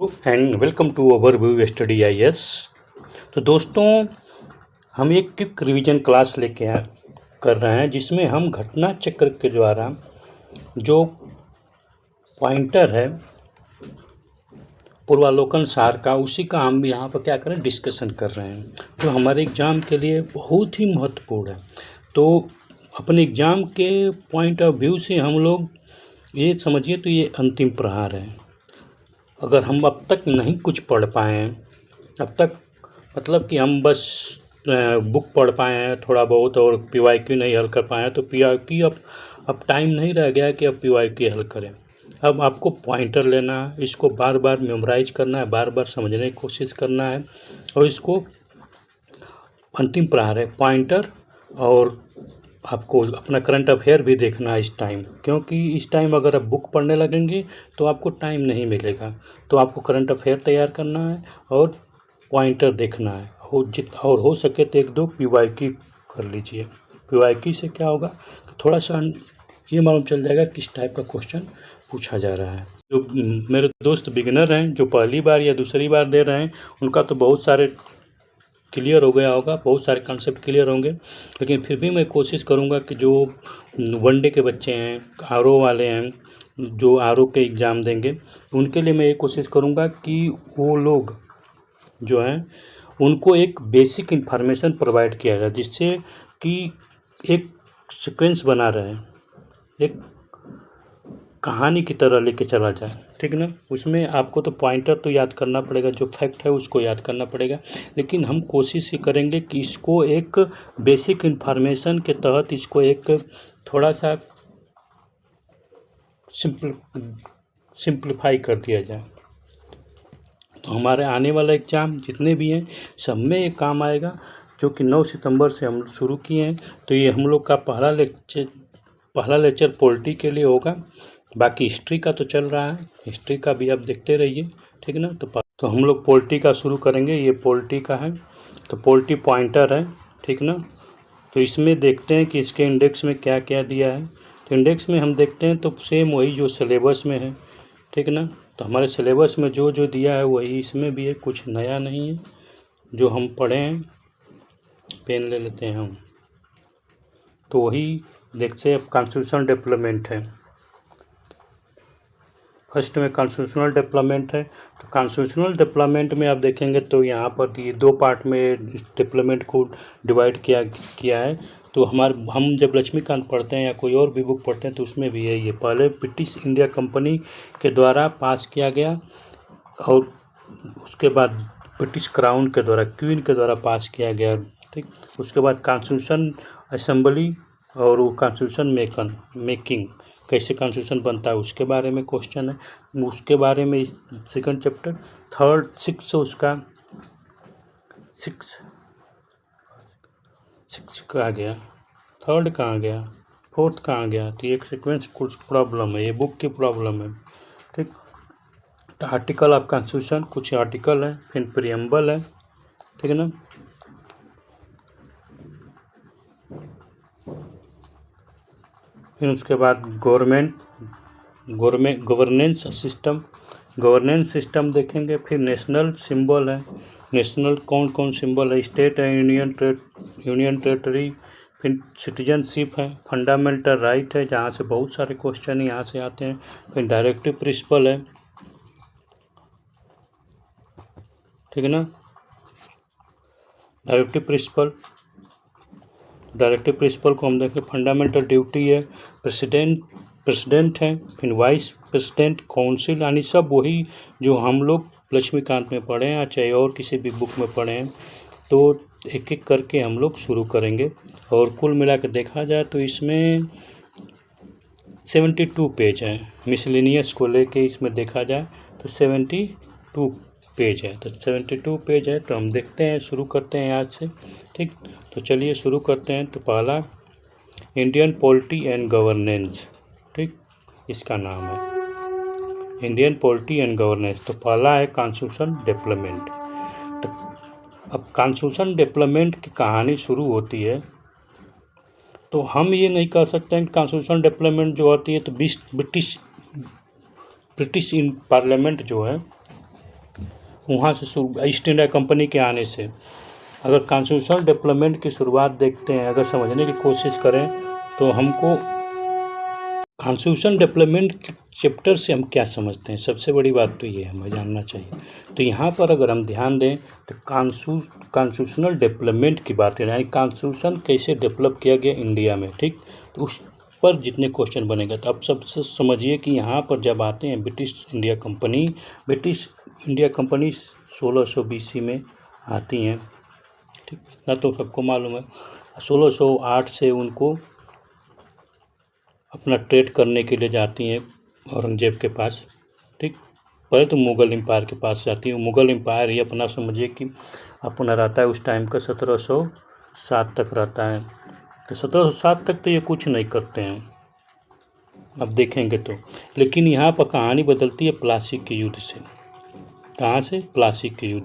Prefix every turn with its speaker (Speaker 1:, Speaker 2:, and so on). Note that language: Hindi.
Speaker 1: And welcome to our view study IAS। तो दोस्तों, हम एक क्विक रिवीजन क्लास लेके कर रहे हैं जिसमें हम घटना चक्र के द्वारा जो पॉइंटर है पूर्वालोकन सार का, उसी का हम यहाँ पर क्या करें, डिस्कशन कर रहे हैं, जो हमारे एग्ज़ाम के लिए बहुत ही महत्वपूर्ण है। तो अपने एग्ज़ाम के पॉइंट ऑफ व्यू से हम लोग ये समझिए तो ये अंतिम प्रहार है। अगर हम अब तक नहीं कुछ पढ़ पाए हैं, अब तक मतलब कि हम बस बुक पढ़ पाए हैं थोड़ा बहुत और PYQ नहीं हल कर पाए हैं, तो PYQ अब टाइम नहीं रह गया है कि अब PYQ हल करें। अब आपको पॉइंटर लेना है, इसको बार बार मेमोराइज करना है, बार बार समझने की कोशिश करना है, और इसको अंतिम प्रहार है पॉइंटर। और आपको अपना करंट अफेयर भी देखना है इस टाइम, क्योंकि इस टाइम अगर आप बुक पढ़ने लगेंगे तो आपको टाइम नहीं मिलेगा। तो आपको करंट अफेयर तैयार करना है और पॉइंटर देखना है, और हो सके तो एक दो PYQ कर लीजिए। PYQ से क्या होगा, थोड़ा सा ये मालूम चल जाएगा किस टाइप का क्वेश्चन पूछा जा रहा है। जो मेरे दोस्त बिगिनर हैं, जो पहली बार या दूसरी बार दे रहे हैं, उनका तो बहुत सारे क्लियर हो गया होगा, बहुत सारे कॉन्सेप्ट क्लियर होंगे, लेकिन फिर भी मैं कोशिश करूंगा कि जो वनडे के बच्चे हैं, RO वाले हैं, जो RO के एग्ज़ाम देंगे, उनके लिए मैं ये कोशिश करूंगा कि वो लोग जो हैं उनको एक बेसिक इन्फॉर्मेशन प्रोवाइड किया जाए, जिससे कि एक सीक्वेंस बना रहे, एक कहानी की तरह लेके चला जाए, ठीक ना। उसमें आपको तो पॉइंटर तो याद करना पड़ेगा, जो फैक्ट है उसको याद करना पड़ेगा, लेकिन हम कोशिश ये करेंगे कि इसको एक बेसिक इन्फॉर्मेशन के तहत इसको एक थोड़ा सा सिंप्लीफाई कर दिया जाए। तो हमारे आने वाला एग्ज़ाम जितने भी हैं सब में ये काम आएगा, जो कि 9 सितंबर से हम शुरू किए हैं। तो ये हम लोग का पहला लेक्चर पॉलिटी के लिए होगा। बाकी हिस्ट्री का तो चल रहा है, हिस्ट्री का भी आप देखते रहिए, ठीक ना। तो हम लोग पॉलिटी का शुरू करेंगे। ये पॉलिटी का है, तो पॉलिटी पॉइंटर है, ठीक ना। तो इसमें देखते हैं कि इसके इंडेक्स में क्या क्या दिया है। तो इंडेक्स में हम देखते हैं तो सेम वही जो सिलेबस में है, ठीक ना। तो हमारे सिलेबस में जो जो दिया है वही इसमें भी है, कुछ नया नहीं है जो हम पढ़े हैं। पेन ले लेते हैं हम, तो वही देखते हैं। अब कॉन्स्टिट्यूशनल डेवलपमेंट है, फर्स्ट में कॉन्स्टिट्यूशनल डेवलपमेंट है। तो कॉन्स्टिट्यूशनल डेवलपमेंट में आप देखेंगे तो यहाँ पर ये दो पार्ट में डेवलपमेंट को डिवाइड किया है। तो हम जब लक्ष्मीकांत पढ़ते हैं या कोई और भी बुक पढ़ते हैं तो उसमें भी है। ये पहले ब्रिटिश इंडिया कंपनी के द्वारा पास किया गया, और उसके बाद ब्रिटिश क्राउन के द्वारा, क्वीन के द्वारा पास किया गया, ठीक। उसके बाद कॉन्स्टिट्यूशन असेंबली और वो कॉन्स्टिट्यूशन मेकिंग, कैसे कॉन्स्टिट्यूशन बनता है उसके बारे में क्वेश्चन है। उसके बारे में सेकंड चैप्टर, थर्ड सिक्स उसका सिक्स कहाँ गया, थर्ड कहाँ गया, फोर्थ कहाँ गया। तो एक सीक्वेंस कुछ प्रॉब्लम है, ये बुक की प्रॉब्लम है, ठीक। तो आर्टिकल ऑफ कॉन्स्टिट्यूशन, कुछ आर्टिकल है, फिर प्रियम्बल है, ठीक है ना। फिर उसके बाद गवर्नेंस सिस्टम देखेंगे। फिर नेशनल सिंबल है, नेशनल कौन कौन सिंबल है, स्टेट है, यूनियन टेरिटरी। फिर सिटीजनशिप है, फंडामेंटल राइट है, जहाँ से बहुत सारे क्वेश्चन यहाँ से आते हैं। फिर डायरेक्टिव प्रिंसिपल है, ठीक है ना। डायरेक्टिव प्रिंसिपल को हम देखें, फंडामेंटल ड्यूटी है, प्रेसिडेंट है, फिर वाइस प्रेसिडेंट, काउंसिल, यानी सब वही जो हम लोग लक्ष्मीकांत में पढ़े हैं, चाहे और किसी भी बुक में पढ़े हैं। तो एक एक करके हम लोग शुरू करेंगे, और कुल मिला के देखा जाए तो इसमें 72 पेज हैं। मिसलेनियस को लेके इसमें देखा जाए तो 72 पेज है। तो 72 पेज है, तो हम देखते हैं, शुरू करते हैं आज से, ठीक। तो चलिए शुरू करते हैं। तो पहला इंडियन पॉलिटी एंड गवर्नेंस, ठीक, इसका नाम है इंडियन पॉलिटी एंड गवर्नेंस। तो पहला है कॉन्स्टिट्यूशन डेवलपमेंट। तो अब कॉन्स्टिट्यूशन डेवलपमेंट की कहानी शुरू होती है, तो हम ये नहीं कह सकते हैं कि कॉन्स्टिट्यूशन डेवलपमेंट जो होती है तो ब्रिटिश इन पार्लियामेंट जो है वहाँ से ईस्ट इंडिया कंपनी के आने से। अगर कॉन्स्टिट्यूशनल डेवलपमेंट की शुरुआत देखते हैं, अगर समझने की कोशिश करें तो हमको कॉन्स्टिट्यूशन डेवलपमेंट चैप्टर से हम क्या समझते हैं, सबसे बड़ी बात तो ये हमें जानना चाहिए। तो यहाँ पर अगर हम ध्यान दें तो कॉन्स्टिट्यूशनल डेवलपमेंट की बात करें, यानी कॉन्स्टिट्यूशन कैसे डेवलप किया गया इंडिया में, ठीक, तो उस पर जितने क्वेश्चन बनेगा। तो अब सबसे समझिए कि यहाँ पर जब आते हैं ब्रिटिश इंडिया कंपनी 1600 BC में आती हैं, ठीक, इतना तो सबको मालूम है। 1608 से उनको अपना ट्रेड करने के लिए जाती हैं औरंगजेब के पास, ठीक। पहले तो मुग़ल एम्पायर के पास जाती है। मुग़ल एम्पायर ही अपना समझिए कि अपना रहता है उस टाइम का 1707 तक रहता है। तो 1707 तक तो ये कुछ नहीं करते हैं, अब देखेंगे तो। लेकिन यहाँ पर कहानी बदलती है प्लासी के युद्ध से। कहाँ से? प्लासी के युद्ध